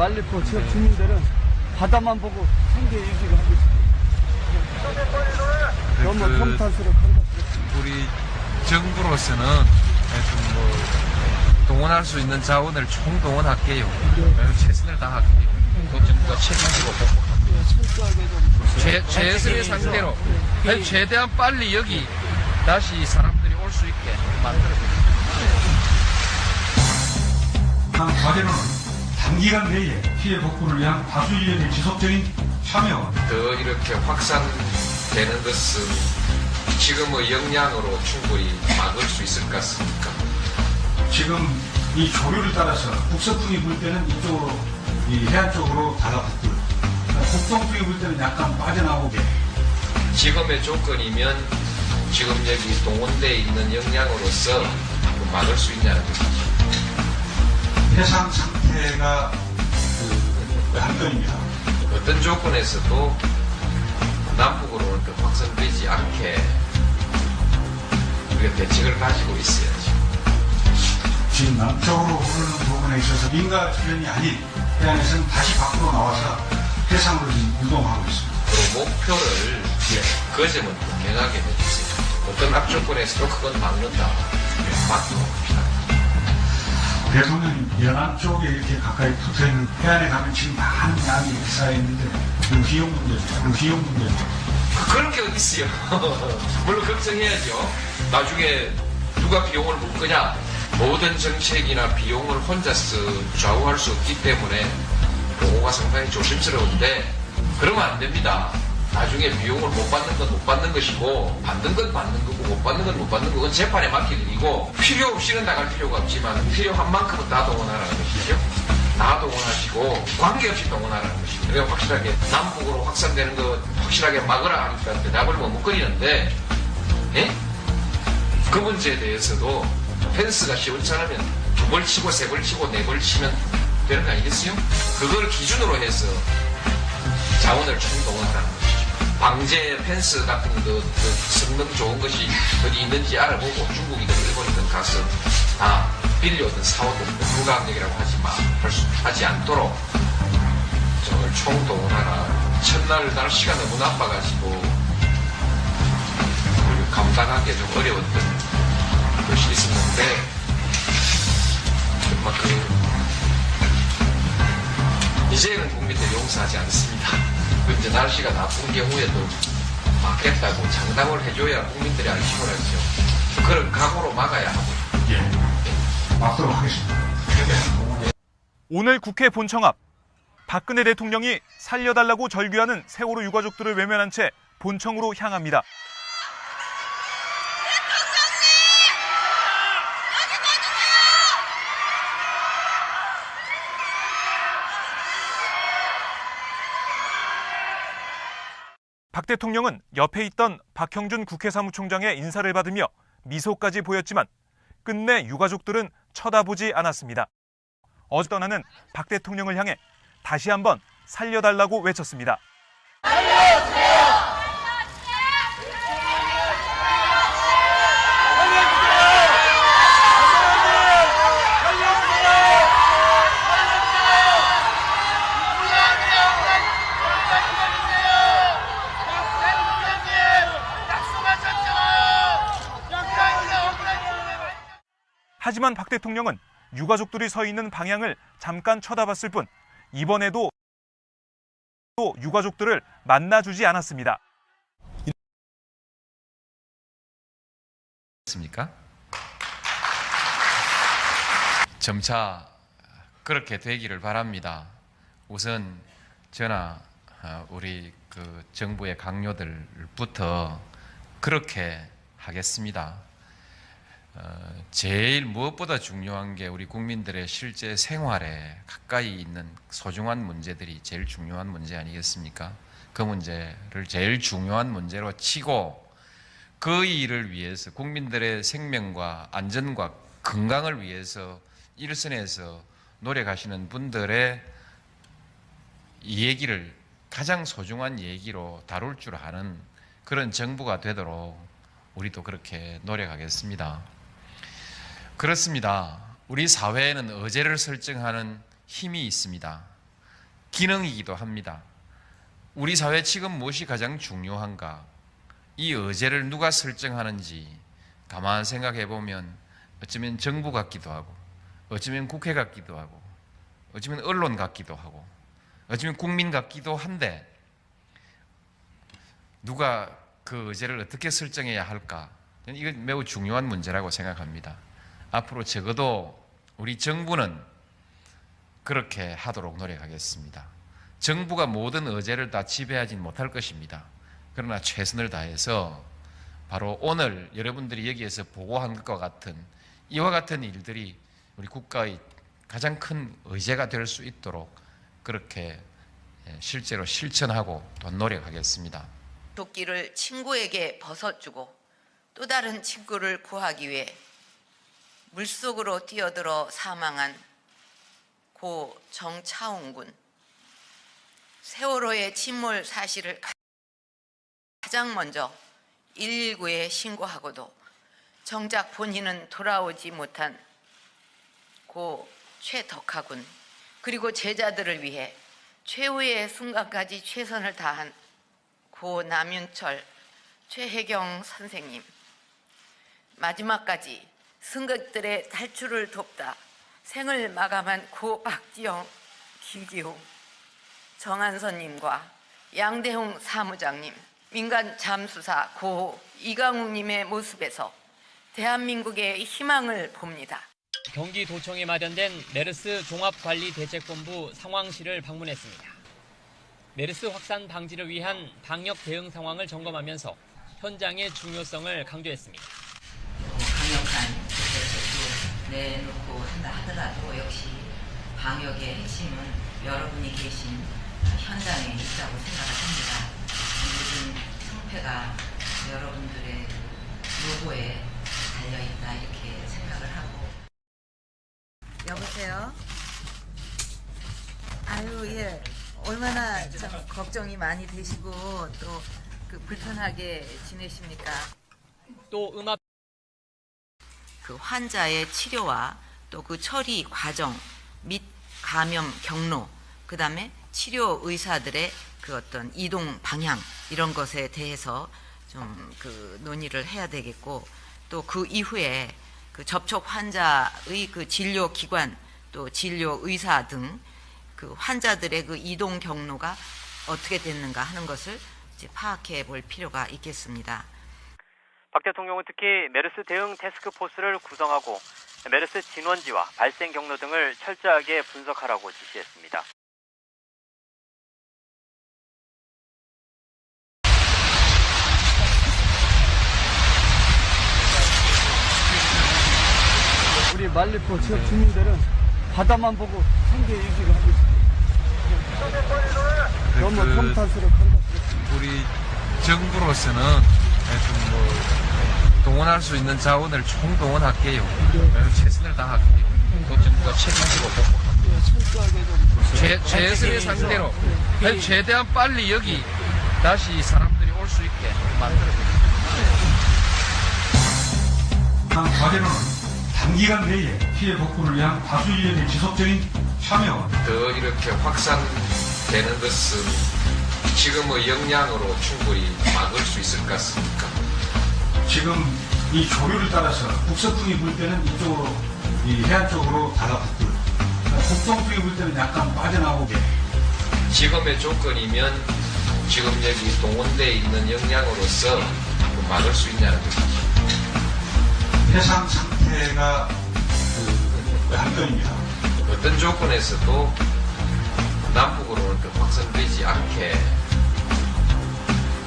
말리포 지역 주민들은 바다만 보고 생계 유지를 하고 있습니다. 너무 평탄스럽고 우리 정부로서는 하여튼 동원할 수 있는 자원을 총동원할게요. 최선을 다할게요. 또 정부가 책임지고 복복합니다. 최선의 상태로 최대한 빨리 여기 다시 사람들이 올 수 있게 만들어드립니다. 한 과제는 단기간 내에 피해 복구를 위한 다수의원의 지속적인 참여. 더 이렇게 확산되는 것은 지금의 역량으로 충분히 막을 수 있을 것 같습니까? 지금 이 조류를 따라서 북서풍이 불 때는 이쪽으로 이 해안 쪽으로 달라붙고요. 북동풍이 불 때는 약간 빠져나오게. 지금의 조건이면 지금 여기 동원되어 있는 역량으로서 막을 수 있냐는 것이죠. 해상 상태가 한편입니다. 어떤 조건에서도 남북으로는 더 확산되지 않게 우리가 대책을 가지고 있어야죠. 지금 남쪽으로 흐르는 부분에 있어서 민가 주변이 아닌 해안에서는 다시 밖으로 나와서 해상으로 지금 이동하고 있습니다. 그리고 목표를 그 점은 분명하게 해주세요. 어떤 악조건에서도 그건 막는다. 막고 합시다. 대통령이 연안 쪽에 이렇게 가까이 붙어있는 해안에 가면 지금 많은 양이 이렇게 쌓여있는데 그 비용 문제죠. 그런 게 어디 있어요. 물론 걱정해야죠. 나중에 누가 비용을 물 거냐. 모든 정책이나 비용을 혼자서 좌우할 수 없기 때문에 보고가 상당히 조심스러운데 그러면 안 됩니다. 나중에 비용을 못 받는 건 못 받는 것이고 받는 건 받는 거고 못 받는 건 못 받는 거건 재판에 맡길 일이고 필요 없이는 나갈 필요가 없지만 필요한 만큼은 다 동원하라는 것이죠. 다 동원하시고 관계없이 동원하라는 것이죠. 그래서 확실하게 남북으로 확산되는 거 확실하게 막으라 하니까 대답을 머뭇거리는데 그 문제에 대해서도 펜스가 시원찮으면 2벌 치고 3벌 치고 4벌 치면 되는 거 아니겠어요? 그걸 기준으로 해서 자원을 총동원하라는 것이죠. 방제 펜스 같은 그 성능 좋은 것이 어디 있는지 알아보고 중국이든 일본이든 가서 다 빌려오든 사오든 불가항력이라고 하지 않도록 저걸 총동원하라. 첫날 날씨가 너무 나빠가지고 감당하기 좀 어려웠던 것이 있었는데 정말 이제는 국민들 용서하지 않습니다. 이제 날씨가 나쁜 경우에도 막겠다고 장담을 해줘야 국민들이 안심을 하죠. 그런 각오로 막아야 하고. 막도록 하겠습니다. 오늘 국회 본청 앞 박근혜 대통령이 살려달라고 절규하는 세월호 유가족들을 외면한 채 본청으로 향합니다. 박 대통령은 옆에 있던 박형준 국회 사무총장의 인사를 받으며 미소까지 보였지만 끝내 유가족들은 쳐다보지 않았습니다. 어제 떠나는 박 대통령을 향해 다시 한번 살려달라고 외쳤습니다. 하지만 박 대통령은 유가족들이 서 있는 방향을 잠깐 쳐다봤을 뿐 이번에도 또 유가족들을 만나주지 않았습니다. 점차 그렇게 되기를 바랍니다. 우선 저나 우리 정부의 강요들부터 그렇게 하겠습니다. 제일 무엇보다 중요한 게 우리 국민들의 실제 생활에 가까이 있는 소중한 문제들이 제일 중요한 문제 아니겠습니까? 그 문제를 제일 중요한 문제로 치고 그 일을 위해서 국민들의 생명과 안전과 건강을 위해서 일선에서 노력하시는 분들의 이 얘기를 가장 소중한 얘기로 다룰 줄 아는 그런 정부가 되도록 우리도 그렇게 노력하겠습니다. 그렇습니다. 우리 사회에는 의제를 설정하는 힘이 있습니다. 기능이기도 합니다. 우리 사회 지금 무엇이 가장 중요한가? 이 의제를 누가 설정하는지 가만 생각해 보면 어쩌면 정부 같기도 하고, 어쩌면 국회 같기도 하고, 어쩌면 언론 같기도 하고, 어쩌면 국민 같기도 한데, 누가 그 의제를 어떻게 설정해야 할까? 이건 매우 중요한 문제라고 생각합니다. 앞으로 적어도 우리 정부는 그렇게 하도록 노력하겠습니다. 정부가 모든 의제를 다 지배하지 못할 것입니다. 그러나 최선을 다해서 바로 오늘 여러분들이 여기에서 보고한 것과 같은 이와 같은 일들이 우리 국가의 가장 큰 의제가 될 수 있도록 그렇게 실제로 실천하고 또 노력하겠습니다. 도끼를 친구에게 벗어주고 또 다른 친구를 구하기 위해 물속으로 뛰어들어 사망한 고 정차웅 군. 세월호의 침몰 사실을 가장 먼저 119에 신고하고도 정작 본인은 돌아오지 못한 고 최덕하 군, 그리고 제자들을 위해 최후의 순간까지 최선을 다한 고 남윤철, 최혜경 선생님, 마지막까지 승객들의 탈출을 돕다 생을 마감한 고 박지영, 김기웅, 정한선님과 양대홍 사무장님, 민간 잠수사 고 이강욱님의 모습에서 대한민국의 희망을 봅니다. 경기도청에 마련된 메르스 종합관리대책본부 상황실을 방문했습니다. 메르스 확산 방지를 위한 방역 대응 상황을 점검하면서 현장의 중요성을 강조했습니다. 강력한 대책도 내놓고 한다 하더라도 역시 방역의 핵심은 여러분이 계신 현장에 있다고 생각을 합니다. 모든 승패가 여러분들의 노고에 달려있다 이렇게 생각을 하고. 여보세요? 아유, 예. 얼마나 참 걱정이 많이 되시고 또 그 불편하게 지내십니까? 또 음압 그 환자의 치료와 또 그 처리 과정 및 감염 경로, 그 다음에 치료 의사들의 그 어떤 이동 방향 이런 것에 대해서 좀 그 논의를 해야 되겠고, 또 그 이후에 그 접촉 환자의 그 진료 기관 또 진료 의사 등 그 환자들의 그 이동 경로가 어떻게 됐는가 하는 것을 이제 파악해 볼 필요가 있겠습니다. 박 대통령은 특히 메르스 대응 태스크포스를 구성하고 메르스 진원지와 발생 경로 등을 철저하게 분석하라고 지시했습니다. 우리 말리포 지역 주민들은 바다만 보고 생계 유지를 하고 있습니다. 너무 평탄스럽고 우리 정부로서는 하여튼 뭐 동원할 수 있는 자원을 총동원할게요. 최선을 다할게요. 또 정부가 책임지고 복구합니다. 최선의 상태로 최대한 빨리 여기 다시 사람들이 올 수 있게 만들어드립니다. 한 과제로는 단기간 내에 피해 복구를 위한 다수 인력의 지속적인 참여. 더 이렇게 확산되는 것은 지금의 역량으로 충분히 막을 수 있을 것 같습니까? 지금 이 조류를 따라서 북서풍이 불 때는 이쪽으로, 이 해안 쪽으로 달라붙고요. 북동풍이 불 때는 약간 빠져나오게. 지금의 조건이면 지금 여기 동원되어 있는 역량으로서 막을 수 있냐는 것이죠. 해상 상태가 한 건입니다. 어떤 조건에서도 남북으로는 더 확산되지 않게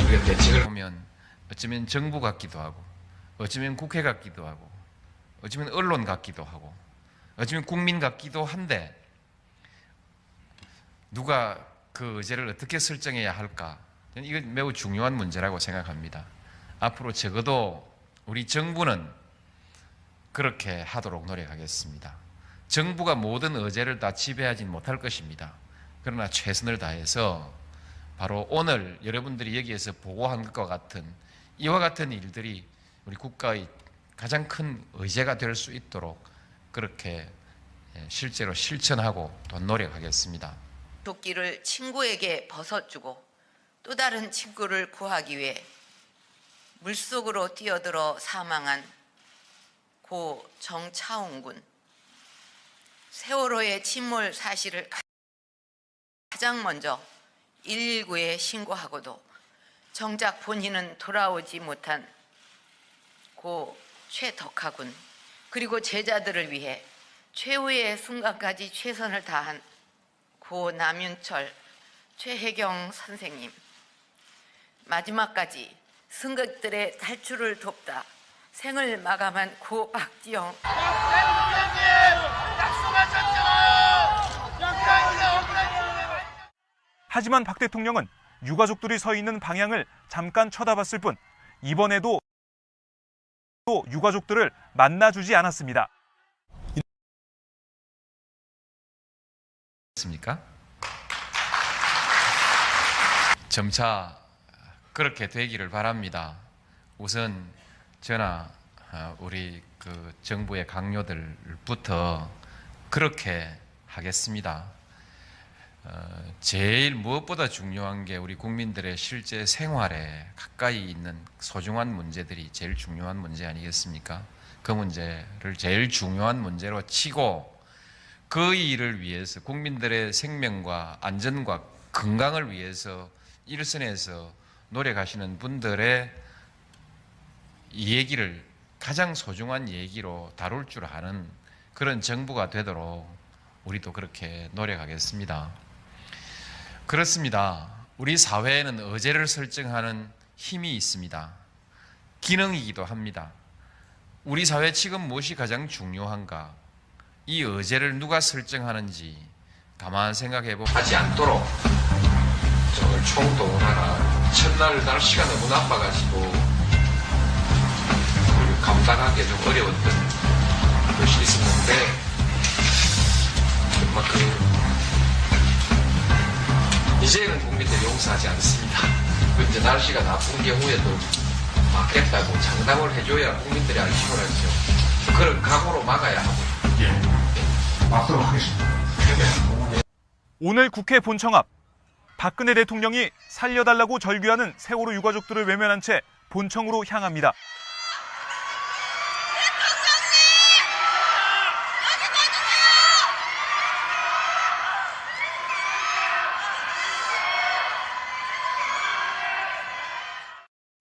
우리가 대책을 보면 어쩌면 정부 같기도 하고, 어쩌면 국회 같기도 하고, 어쩌면 언론 같기도 하고, 어쩌면 국민 같기도 한데, 누가 그 의제를 어떻게 설정해야 할까? 이건 매우 중요한 문제라고 생각합니다. 앞으로 적어도 우리 정부는 그렇게 하도록 노력하겠습니다. 정부가 모든 의제를 다 지배하지 못할 것입니다. 그러나 최선을 다해서 바로 오늘 여러분들이 여기에서 보고한 것과 같은 이와 같은 일들이 우리 국가의 가장 큰 의제가 될 수 있도록 그렇게 실제로 실천하고 또 노력하겠습니다. 도끼를 친구에게 벗어주고 또 다른 친구를 구하기 위해 물속으로 뛰어들어 사망한 고 정차웅 군. 세월호의 침몰 사실을 가장 먼저 119에 신고하고도 정작 본인은 돌아오지 못한 고 최덕하 군, 그리고 제자들을 위해 최후의 순간까지 최선을 다한 고 남윤철, 최혜경 선생님, 마지막까지 승객들의 탈출을 돕다 생을 마감한 고 박지영. 하지만 박 대통령은 유가족들이 서 있는 방향을 잠깐 쳐다봤을 뿐 이번에도 또 유가족들을 만나주지 않았습니다. 습니까? 점차 그렇게 되기를 바랍니다. 우선 저나 우리 그 정부의 강요들부터 그렇게 하겠습니다. 제일 무엇보다 중요한 게 우리 국민들의 실제 생활에 가까이 있는 소중한 문제들이 제일 중요한 문제 아니겠습니까? 그 문제를 제일 중요한 문제로 치고 그 일을 위해서 국민들의 생명과 안전과 건강을 위해서 일선에서 노력하시는 분들의 이 얘기를 가장 소중한 얘기로 다룰 줄 아는 그런 정부가 되도록 우리도 그렇게 노력하겠습니다. 그렇습니다. 우리 사회에는 의제를 설정하는 힘이 있습니다. 기능이기도 합니다. 우리 사회 지금 무엇이 가장 중요한가? 이 의제를 누가 설정하는지 가만 생각해보고 하지 않도록 저걸 총동원하라. 첫날 날씨가 너무 나빠가지고 감당하기 좀 어려웠던 것이 있었는데 정말 이제는 국민들이 용서하지 않습니다. 이제 날씨가 나쁜 경우에도 막겠다고 장담을 해줘야 국민들이 안심을 하죠. 그런 각오로 막아야 하고. 막도록 하겠습니다. 오늘 국회 본청 앞 박근혜 대통령이 살려달라고 절규하는 세월호 유가족들을 외면한 채 본청으로 향합니다.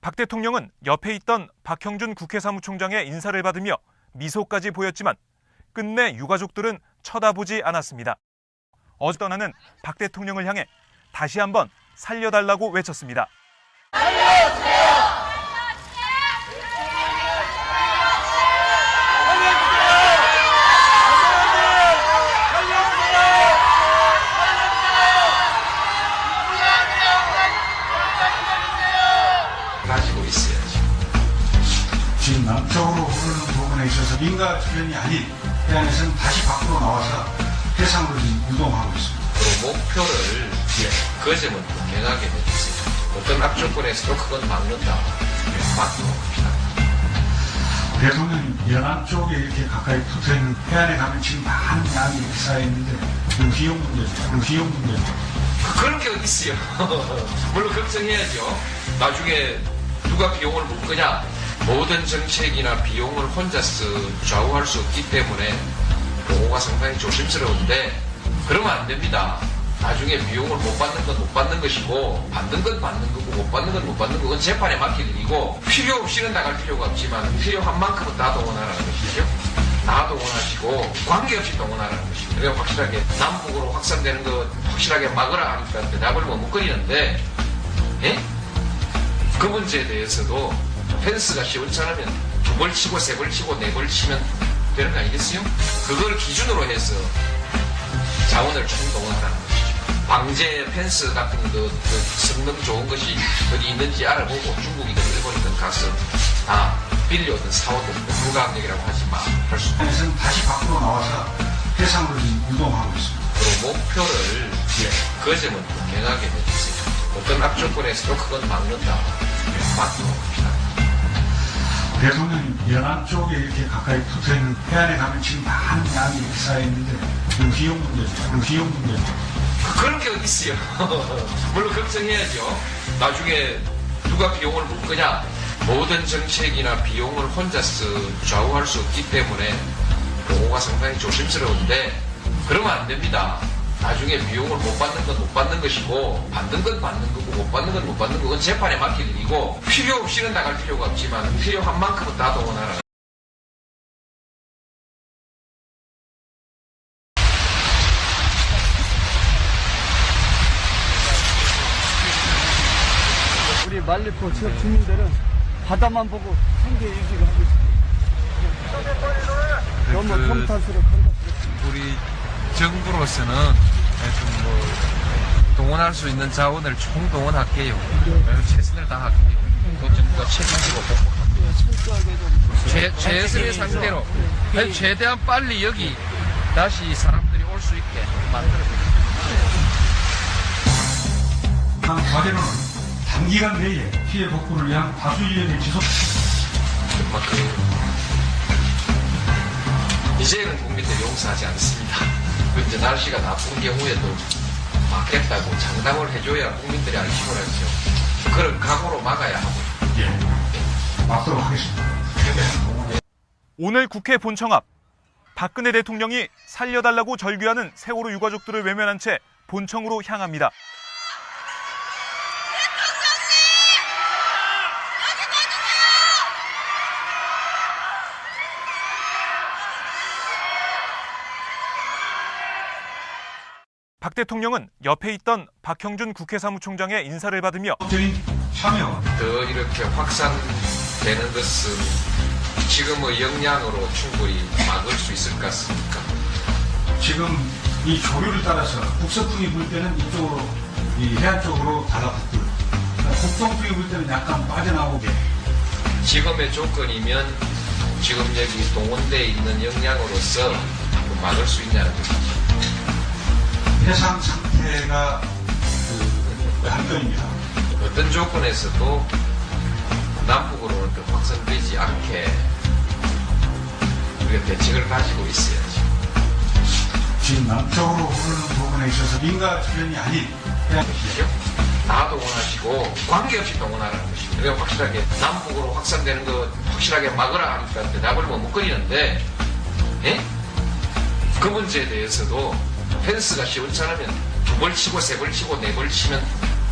박 대통령은 옆에 있던 박형준 국회 사무총장의 인사를 받으며 미소까지 보였지만 끝내 유가족들은 쳐다보지 않았습니다. 어제 떠나는 박 대통령을 향해 다시 한번 살려달라고 외쳤습니다. 가지고 있어야죠. 지금 남쪽으로 흐르는 부분에 있어서 민가 주변이 아닌 해안에서는 다시 밖으로 나와서 해상으로 이동하고 있습니다. 그 목표를 그 점은 분명하게 해주세요. 어떤 악조건에서도 그건 막는다. 막도록 합시다. 대통령이 연안 쪽에 이렇게 가까이 붙어있는 해안에 가면 지금 많은 양이 이렇게 쌓여있는데 그 비용 문제죠. 그런 게 어디 있어요. 물론 걱정해야죠. 나중에 누가 비용을 물 거냐. 모든 정책이나 비용을 혼자서 좌우할 수 없기 때문에 보고가 상당히 조심스러운데 그러면 안 됩니다. 나중에 비용을 못 받는 건 못 받는 것이고 받는 건 받는 거고 못 받는 건 못 받는 거 그건 재판에 맡길 일이고 필요 없이는 나갈 필요가 없지만 필요한 만큼은 다 동원하라는 것이죠. 다 동원하시고 관계없이 동원하라는 것이죠. 그래야 확실하게 남북으로 확산되는 거 확실하게 막으라 하니까 대답을 머뭇거리는데 그 문제에 대해서도 펜스가 시원찮으면 2벌 치고 3벌 치고 4벌 치면 되는 거 아니겠어요? 그걸 기준으로 해서 자원을 총동원하라는 것이죠. 방제 펜스 같은 그 성능 좋은 것이 어디 있는지 알아보고 중국이든 일본이든 가서 다 빌려오든 사오든 불가항력이라고 하지 마. 할 수 없는. 해안에서는 다시 밖으로 나와서 해상으로 이동하고 있습니다. 그 목표를 그 점은 분명하게 해주세요. 어떤 악조건에서도 그건 막는다. 막도록 합시다. 대통령이 연안 쪽에 이렇게 가까이 붙어 있는 해안에 가면 지금 많은 양이 쌓여있는데 그 비용 문제죠. 그런 게 어디 있어요. 물론 걱정해야죠. 나중에 누가 비용을 물 거냐. 모든 정책이나 비용을 혼자서 좌우할 수 없기 때문에 보고가 상당히 조심스러운데 그러면 안 됩니다. 나중에 비용을 못 받는 건 못 받는 것이고 받는 건 받는 거고 못 받는 건 못 받는 거고 재판에 맡길 일이고 필요 없이는 나갈 필요가 없지만 필요한 만큼은 다 동원하라. 우리 말리포 지역 주민들은 바다만 보고 생계 유지를 하고 있습니다. 너무 평탄스럽고 우리 정부로서는 하여튼 뭐 동원할 수 있는 자원을 총동원할게요. 최선을 다할게요. 또 정부가 책임지고 복복합니다. 최선의 상대로 최대한 빨리 여기 다시 사람들이 올 수 있게 만들어드립니다. 과제로는 단기간 내에 피해 복구를 위한 다수의견을 지속. 이제는 국민들이 용서하지 않습니다. 이제 날씨가 나쁜 경우에도 막겠다고 장담을 해줘야 국민들이 안심을 하죠. 그런 각오로 막아야 하고. 막도록 하겠습니다. 오늘 국회 본청 앞 박근혜 대통령이 살려달라고 절규하는 세월호 유가족들을 외면한 채 본청으로 향합니다. 박 대통령은 옆에 있던 박형준 국회 사무총장의 인사를 받으며 참여. 더 이렇게 확산되는 것은 지금의 역량으로 충분히 막을 수 있을 것 같습니까? 지금 이 조류를 따라서 북서풍이 불 때는 이쪽으로 이 해안 쪽으로 달라붙고요. 북동풍이 불 때는 약간 빠져나오게. 지금의 조건이면 지금 여기 동원대에 있는 역량으로서 막을 수 있냐는 것이죠. 해상 상태가 한편입니다. 어떤 조건에서도 남북으로는 더 확산되지 않게 우리가 대책을 가지고 있어야죠. 지금 남쪽으로 흐르는 부분에 있어서 민가 주변이 아닌 해안 것이죠. 다 동원하시고 관계없이 동원하라는 것입니다. 그래야 확실하게 남북으로 확산되는 거 확실하게 막으라 하니까 대답을 머뭇거리는데 그 문제에 대해서도 펜스가 시원찮으면 2벌 치고 3벌 치고 4벌 치면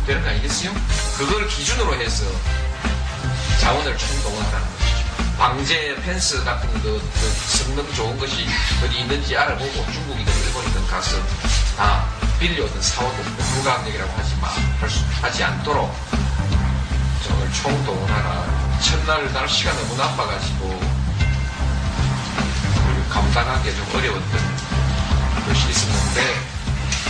되는 거 아니겠어요? 그걸 기준으로 해서 자원을 총동원하라는 것이죠. 방제 펜스 같은 그 성능 좋은 것이 어디 있는지 알아보고 중국이든 일본이든 가서 다 빌려오든 사오든 불가항력이라고 하지 않도록 저걸 총동원하라. 첫날 날씨가 너무 나빠가지고 감당하기 좀 어려웠던 것이 있었는데